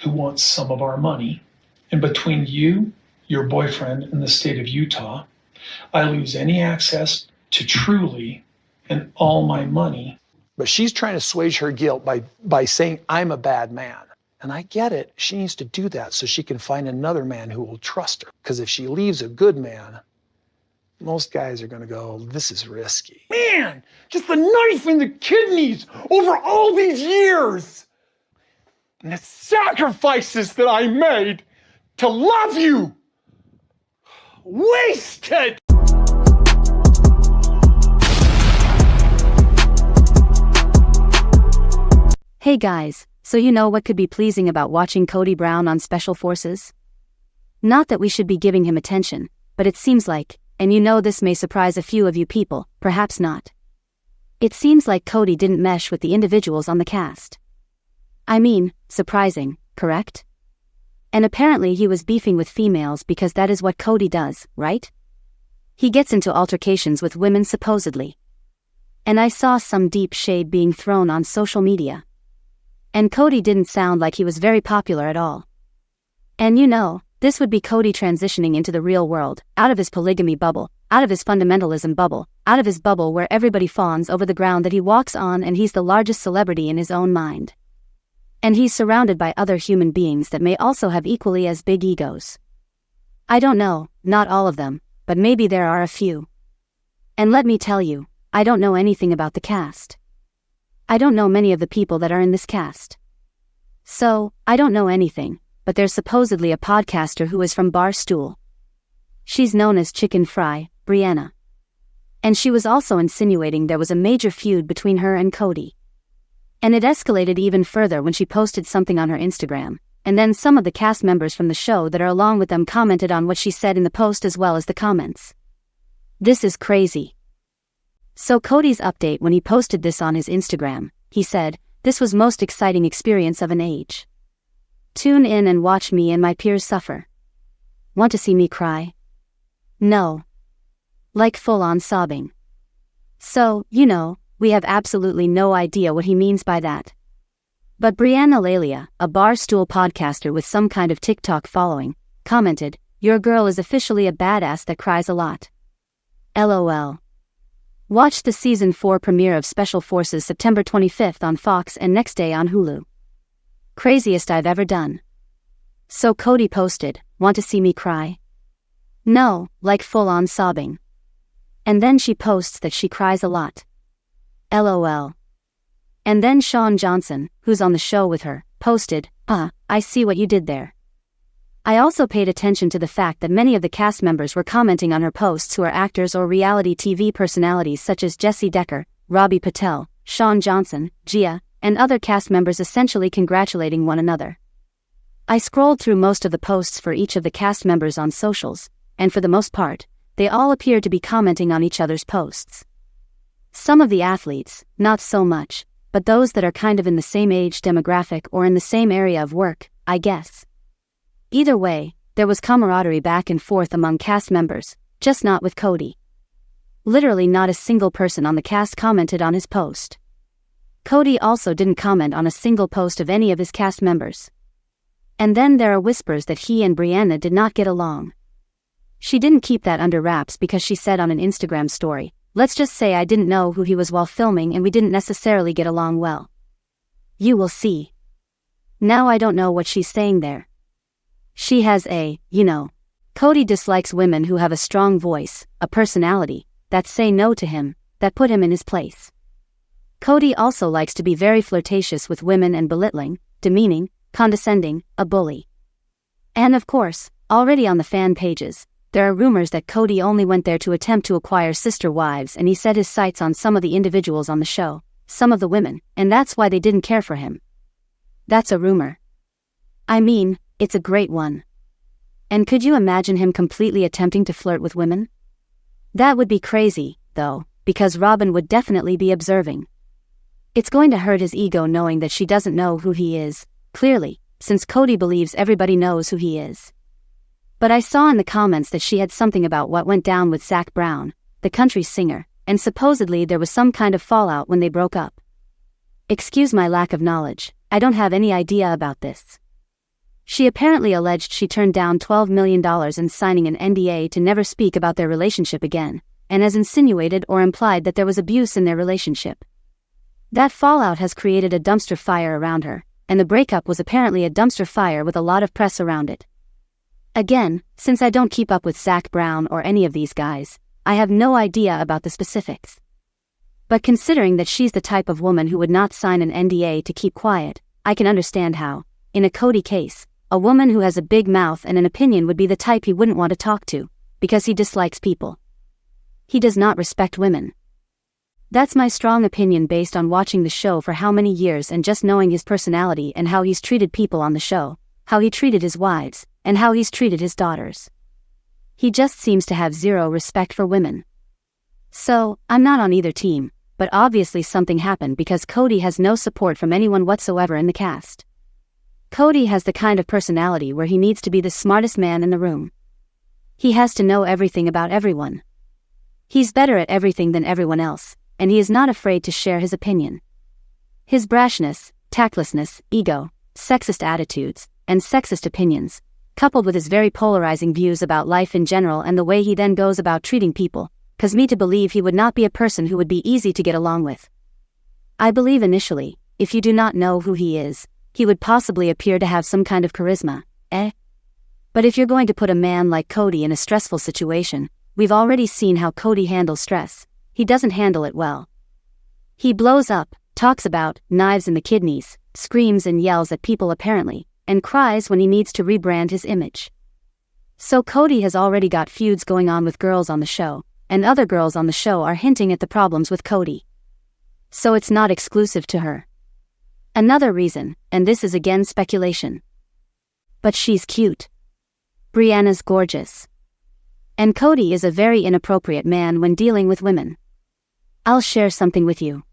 who wants some of our money. And between you, your boyfriend, and the state of Utah, I lose any access to Truly and all my money. But she's trying to assuage her guilt by saying, I'm a bad man. And I get it. She needs to do that so she can find another man who will trust her. Because if she leaves a good man, most guys are going to go, this is risky. Man, just the knife in the kidneys over all these years. And the sacrifices that I made to love you. Wasted. Hey guys, so you know what could be pleasing about watching Kody Brown on Special Forces? Not that we should be giving him attention, but it seems like, and you know this may surprise a few of you people, perhaps not. It seems like Kody didn't mesh with the individuals on the cast. I mean, surprising, correct? And apparently he was beefing with females because that is what Kody does, right? He gets into altercations with women supposedly. And I saw some deep shade being thrown on social media. And Kody didn't sound like he was very popular at all. And you know, this would be Kody transitioning into the real world, out of his polygamy bubble, out of his fundamentalism bubble, out of his bubble where everybody fawns over the ground that he walks on and he's the largest celebrity in his own mind. And he's surrounded by other human beings that may also have equally as big egos. I don't know, not all of them, but maybe there are a few. And let me tell you, I don't know anything about the cast. I don't know many of the people that are in this cast. So, I don't know anything, but there's supposedly a podcaster who is from Barstool. She's known as Chicken Fry, Brianna. And she was also insinuating there was a major feud between her and Kody. And it escalated even further when she posted something on her Instagram, and then some of the cast members from the show that are along with them commented on what she said in the post as well as the comments. This is crazy. So Kody's update when he posted this on his Instagram, he said, "This was most exciting experience of an age. Tune in and watch me and my peers suffer. Want to see me cry? No. Like full-on sobbing. So, you know, we have absolutely no idea what he means by that. But Brianna LaPaglia, a Barstool podcaster with some kind of TikTok following, commented, "Your girl is officially a badass that cries a lot. LOL. Watch the Season 4 premiere of Special Forces September 25th on Fox and next day on Hulu. Craziest I've ever done." So Kody posted, "Want to see me cry? No, like full-on sobbing." And then she posts that she cries a lot. LOL. And then Shawn Johnson, who's on the show with her, posted, I see what you did there." I also paid attention to the fact that many of the cast members were commenting on her posts who are actors or reality TV personalities such as Jessie Decker, Robbie Patel, Shawn Johnson, Gia, and other cast members essentially congratulating one another. I scrolled through most of the posts for each of the cast members on socials, and for the most part, they all appeared to be commenting on each other's posts. Some of the athletes, not so much, but those that are kind of in the same age demographic or in the same area of work, I guess. Either way, there was camaraderie back and forth among cast members, just not with Kody. Literally not a single person on the cast commented on his post. Kody also didn't comment on a single post of any of his cast members. And then there are whispers that he and Brianna did not get along. She didn't keep that under wraps because she said on an Instagram story, "Let's just say I didn't know who he was while filming and we didn't necessarily get along well. You will see." Now I don't know what she's saying there. She has Kody dislikes women who have a strong voice, a personality, that say no to him, that put him in his place. Kody also likes to be very flirtatious with women and belittling, demeaning, condescending, a bully. And of course, already on the fan pages, there are rumors that Kody only went there to attempt to acquire Sister Wives and he set his sights on some of the individuals on the show, some of the women, and that's why they didn't care for him. That's a rumor. I mean, it's a great one. And could you imagine him completely attempting to flirt with women? That would be crazy, though, because Robyn would definitely be observing. It's going to hurt his ego knowing that she doesn't know who he is, clearly, since Kody believes everybody knows who he is. But I saw in the comments that she had something about what went down with Zac Brown, the country singer, and supposedly there was some kind of fallout when they broke up. Excuse my lack of knowledge, I don't have any idea about this. She apparently alleged she turned down $12 million in signing an NDA to never speak about their relationship again, and has insinuated or implied that there was abuse in their relationship. That fallout has created a dumpster fire around her, and the breakup was apparently a dumpster fire with a lot of press around it. Again, since I don't keep up with Zac Brown or any of these guys, I have no idea about the specifics. But considering that she's the type of woman who would not sign an NDA to keep quiet, I can understand how, in a Kody case, a woman who has a big mouth and an opinion would be the type he wouldn't want to talk to, because he dislikes people. He does not respect women. That's my strong opinion based on watching the show for how many years and just knowing his personality and how he's treated people on the show, how he treated his wives, and how he's treated his daughters. He just seems to have zero respect for women. So, I'm not on either team, but obviously something happened because Kody has no support from anyone whatsoever in the cast. Kody has the kind of personality where he needs to be the smartest man in the room. He has to know everything about everyone. He's better at everything than everyone else, and he is not afraid to share his opinion. His brashness, tactlessness, ego, sexist attitudes, and sexist opinions, coupled with his very polarizing views about life in general and the way he then goes about treating people, cause me to believe he would not be a person who would be easy to get along with. I believe initially, if you do not know who he is, he would possibly appear to have some kind of charisma, But if you're going to put a man like Kody in a stressful situation, we've already seen how Kody handles stress. He doesn't handle it well. He blows up, talks about knives in the kidneys, screams and yells at people apparently, and cries when he needs to rebrand his image. So Kody has already got feuds going on with girls on the show, and other girls on the show are hinting at the problems with Kody. So it's not exclusive to her. Another reason, and this is again speculation. But she's cute. Brianna's gorgeous. And Kody is a very inappropriate man when dealing with women. I'll share something with you.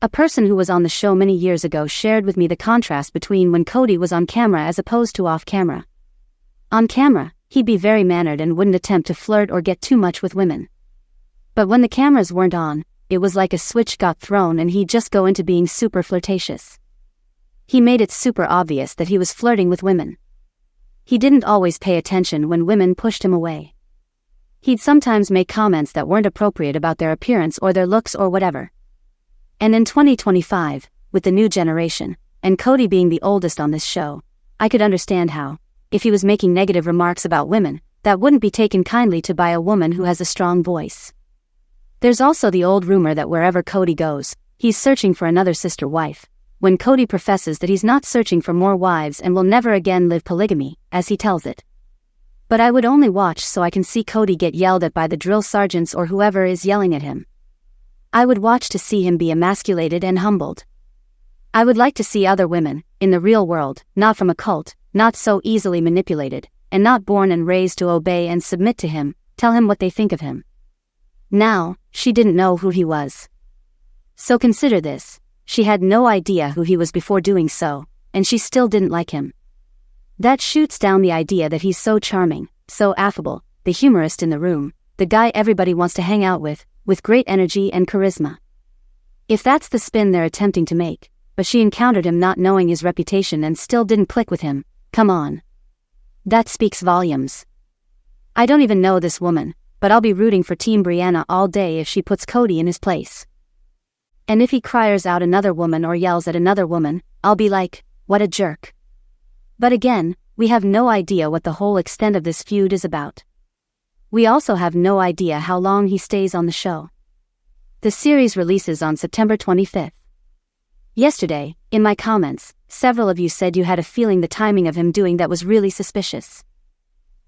A person who was on the show many years ago shared with me the contrast between when Kody was on camera as opposed to off camera. On camera, he'd be very mannered and wouldn't attempt to flirt or get too much with women. But when the cameras weren't on, it was like a switch got thrown and he'd just go into being super flirtatious. He made it super obvious that he was flirting with women. He didn't always pay attention when women pushed him away. He'd sometimes make comments that weren't appropriate about their appearance or their looks or whatever. And in 2025, with the new generation, and Kody being the oldest on this show, I could understand how, if he was making negative remarks about women, that wouldn't be taken kindly to by a woman who has a strong voice. There's also the old rumor that wherever Kody goes, he's searching for another sister wife, when Kody professes that he's not searching for more wives and will never again live polygamy, as he tells it. But I would only watch so I can see Kody get yelled at by the drill sergeants or whoever is yelling at him. I would watch to see him be emasculated and humbled. I would like to see other women, in the real world, not from a cult, not so easily manipulated, and not born and raised to obey and submit to him, tell him what they think of him. Now, she didn't know who he was. So consider this, she had no idea who he was before doing so, and she still didn't like him. That shoots down the idea that he's so charming, so affable, the humorist in the room, the guy everybody wants to hang out with great energy and charisma. If that's the spin they're attempting to make, but she encountered him not knowing his reputation and still didn't click with him, come on. That speaks volumes. I don't even know this woman, but I'll be rooting for Team Brianna all day if she puts Kody in his place. And if he cries out another woman or yells at another woman, I'll be like, what a jerk. But again, we have no idea what the whole extent of this feud is about. We also have no idea how long he stays on the show. The series releases on September 25th. Yesterday, in my comments, several of you said you had a feeling the timing of him doing that was really suspicious.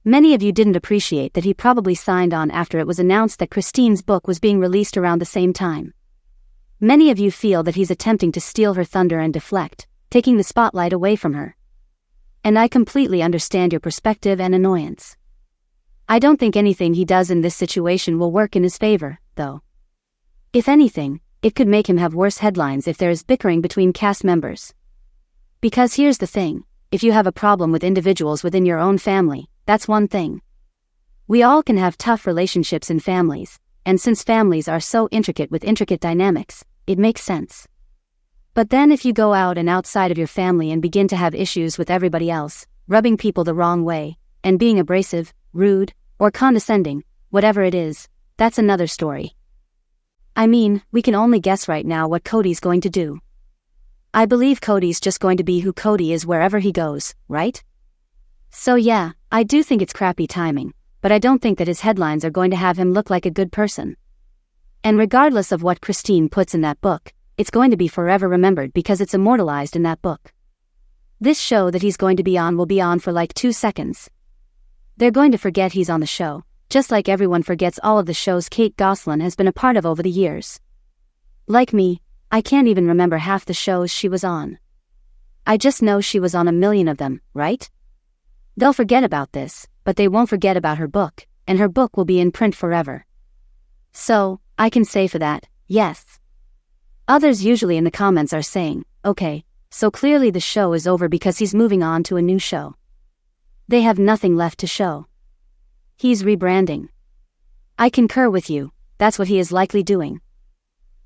Many of you didn't appreciate that he probably signed on after it was announced that Christine's book was being released around the same time. Many of you feel that he's attempting to steal her thunder and deflect, taking the spotlight away from her. And I completely understand your perspective and annoyance. I don't think anything he does in this situation will work in his favor, though. If anything, it could make him have worse headlines if there is bickering between cast members. Because here's the thing, if you have a problem with individuals within your own family, that's one thing. We all can have tough relationships in families, and since families are so intricate with intricate dynamics, it makes sense. But then if you go out and outside of your family and begin to have issues with everybody else, rubbing people the wrong way, and being abrasive, rude, or condescending, whatever it is, that's another story. I mean, we can only guess right now what Kody's going to do. I believe Kody's just going to be who Kody is wherever he goes, right? So yeah, I do think it's crappy timing, but I don't think that his headlines are going to have him look like a good person. And regardless of what Christine puts in that book, it's going to be forever remembered because it's immortalized in that book. This show that he's going to be on will be on for like 2 seconds. They're going to forget he's on the show, just like everyone forgets all of the shows Kate Gosselin has been a part of over the years. Like me, I can't even remember half the shows she was on. I just know she was on a million of them, right? They'll forget about this, but they won't forget about her book, and her book will be in print forever. So, I can say for that, yes. Others usually in the comments are saying, okay, so clearly the show is over because he's moving on to a new show. They have nothing left to show. He's rebranding. I concur with you, that's what he is likely doing.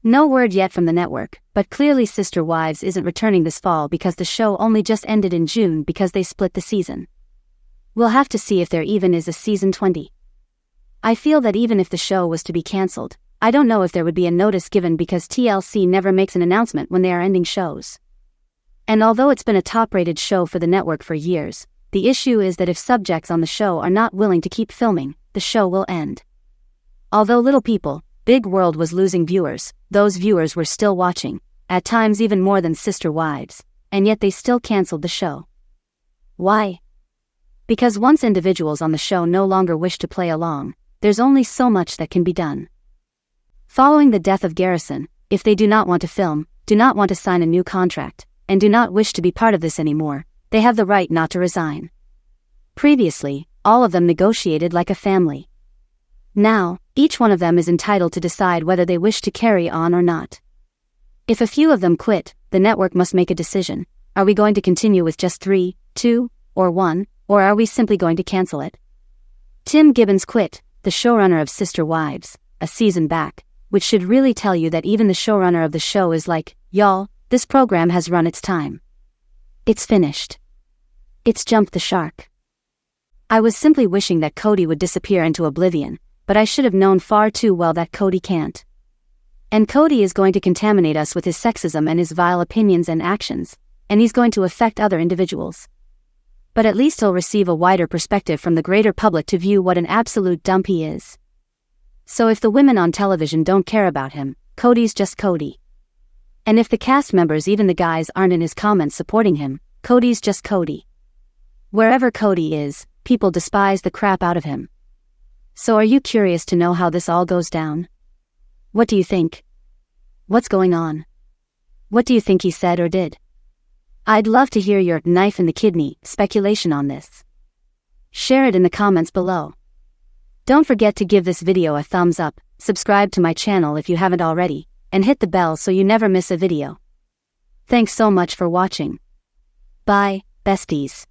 No word yet from the network, but clearly Sister Wives isn't returning this fall because the show only just ended in June because they split the season. We'll have to see if there even is a season 20. I feel that even if the show was to be cancelled, I don't know if there would be a notice given because TLC never makes an announcement when they are ending shows. And although it's been a top-rated show for the network for years, the issue is that if subjects on the show are not willing to keep filming, the show will end. Although Little People, Big World was losing viewers, those viewers were still watching, at times even more than Sister Wives, and yet they still cancelled the show. Why? Because once individuals on the show no longer wish to play along, there's only so much that can be done. Following the death of Garrison, if they do not want to film, do not want to sign a new contract, and do not wish to be part of this anymore, they have the right not to resign. Previously, all of them negotiated like a family. Now, each one of them is entitled to decide whether they wish to carry on or not. If a few of them quit, the network must make a decision. Are we going to continue with just 3, 2, or 1, or are we simply going to cancel it? Tim Gibbons quit, the showrunner of Sister Wives, a season back, which should really tell you that even the showrunner of the show is like, y'all, this program has run its time. It's finished. It's jumped the shark. I was simply wishing that Kody would disappear into oblivion, but I should have known far too well that Kody can't. And Kody is going to contaminate us with his sexism and his vile opinions and actions, and he's going to affect other individuals. But at least he'll receive a wider perspective from the greater public to view what an absolute dump he is. So if the women on television don't care about him, Kody's just Kody. And if the cast members, even the guys, aren't in his comments supporting him, Kody's just Kody. Wherever Kody is, people despise the crap out of him. So are you curious to know how this all goes down? What do you think? What's going on? What do you think he said or did? I'd love to hear your knife in the kidney speculation on this. Share it in the comments below. Don't forget to give this video a thumbs up, subscribe to my channel if you haven't already, and hit the bell so you never miss a video. Thanks so much for watching. Bye, besties.